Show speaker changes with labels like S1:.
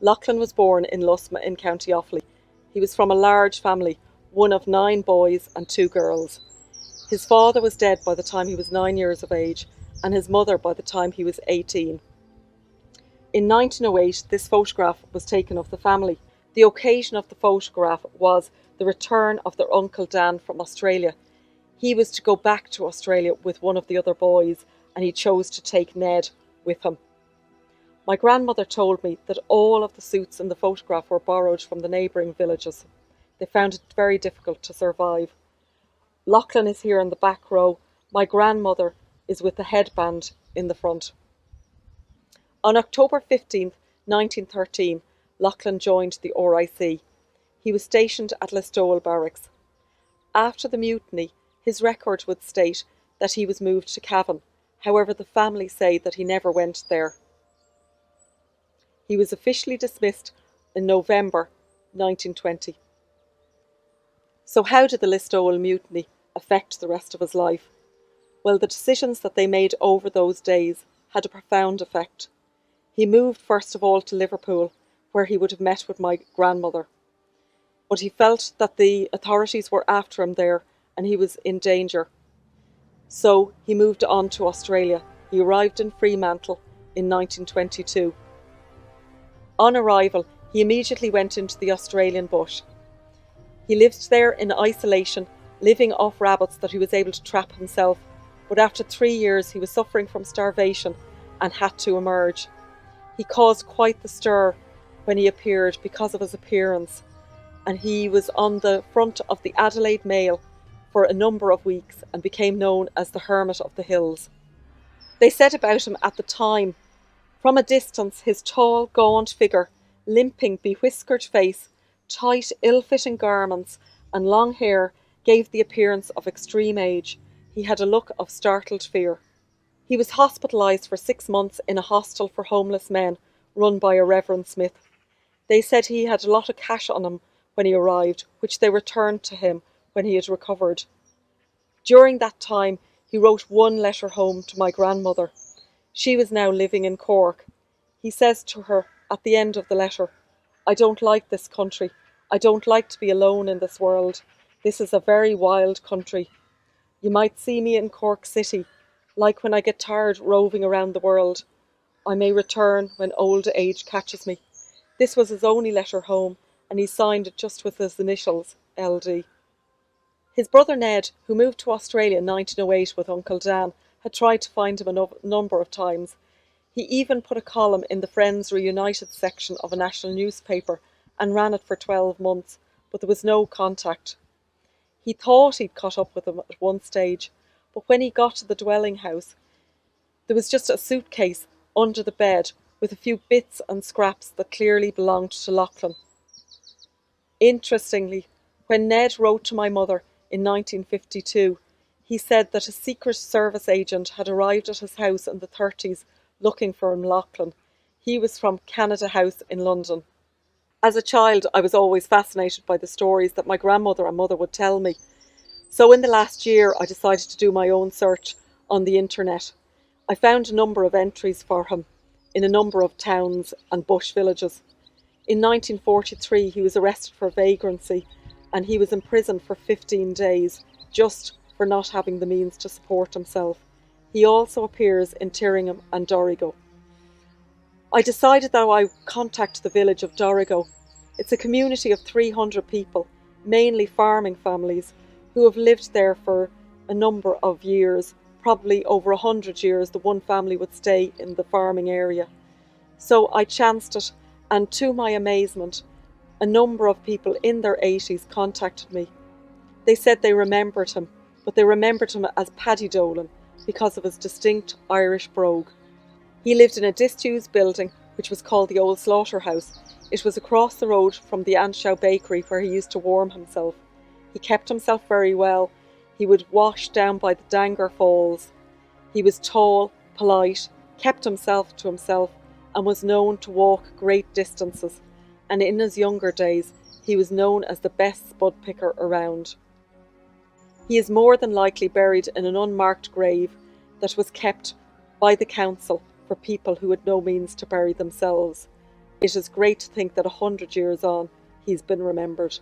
S1: Loughlin was born in Lusma in County Offaly. He was from a large family, one of 9 boys and 2 girls. His father was dead by the time he was 9 years of age, and his mother by the time he was 18. In 1908, this photograph was taken of the family. The occasion of the photograph was the return of their Uncle Dan from Australia. He was to go back to Australia with one of the other boys, and he chose to take Ned with him. My grandmother told me that all of the suits in the photograph were borrowed from the neighbouring villages. They found it very difficult to survive. Loughlin is here in the back row. My grandmother is with the headband in the front. On October 15, 1913, Loughlin joined the RIC. He was stationed at Listowel Barracks. After the mutiny, his record would state that he was moved to Cavan. However, the family say that he never went there. He was officially dismissed in November 1920. So how did the Listowel mutiny affect the rest of his life? Well, the decisions that they made over those days had a profound effect. He moved first of all to Liverpool, where he would have met with my grandmother. But he felt that the authorities were after him there and he was in danger. So he moved on to Australia. He arrived in Fremantle in 1922. On arrival, he immediately went into the Australian bush. He lived there in isolation, living off rabbits that he was able to trap himself. But after 3 years, he was suffering from starvation and had to emerge. He caused quite the stir when he appeared because of his appearance, and he was on the front of the Adelaide Mail for a number of weeks and became known as the Hermit of the Hills. They said about him at the time, from a distance, his tall, gaunt figure, limping, bewhiskered face, tight, ill-fitting garments and long hair gave the appearance of extreme age. He had a look of startled fear. He was hospitalised for 6 months in a hostel for homeless men run by a Reverend Smith. They said he had a lot of cash on him when he arrived, which they returned to him when he had recovered. During that time, he wrote one letter home to my grandmother. She was now living in Cork. He says to her at the end of the letter, "I don't like this country. I don't like to be alone in this world. This is a very wild country. You might see me in Cork City, like when I get tired roving around the world. I may return when old age catches me." This was his only letter home, and he signed it just with his initials, LD. His brother Ned, who moved to Australia in 1908 with Uncle Dan, had tried to find him a number of times. He even put a column in the Friends Reunited section of a national newspaper and ran it for 12 months, but there was no contact. He thought he'd caught up with him at one stage, but when he got to the dwelling house, there was just a suitcase under the bed with a few bits and scraps that clearly belonged to Loughlin. Interestingly, when Ned wrote to my mother in 1952, he said that a Secret Service agent had arrived at his house in the 30s looking for Loughlin. He was from Canada House in London. As a child, I was always fascinated by the stories that my grandmother and mother would tell me. So in the last year, I decided to do my own search on the internet. I found a number of entries for him in a number of towns and bush villages. In 1943, he was arrested for vagrancy and he was imprisoned for 15 days just for not having the means to support himself. He also appears in Tyringham and Dorrigo. I decided that I would contact the village of Dorrigo. It's a community of 300 people, mainly farming families, who have lived there for a number of years. Probably over 100 years, the one family would stay in the farming area. So I chanced it, and to my amazement, a number of people in their 80s contacted me. They said they remembered him, but they remembered him as Paddy Dolan because of his distinct Irish brogue. He lived in a disused building which was called the Old Slaughterhouse. It was across the road from the Anshaw Bakery where he used to warm himself. He kept himself very well. He would wash down by the Danger Falls. He was tall, polite, kept himself to himself, and was known to walk great distances. And in his younger days, he was known as the best spud picker around. He is more than likely buried in an unmarked grave that was kept by the council for people who had no means to bury themselves. It is great to think that 100 years on, he's been remembered.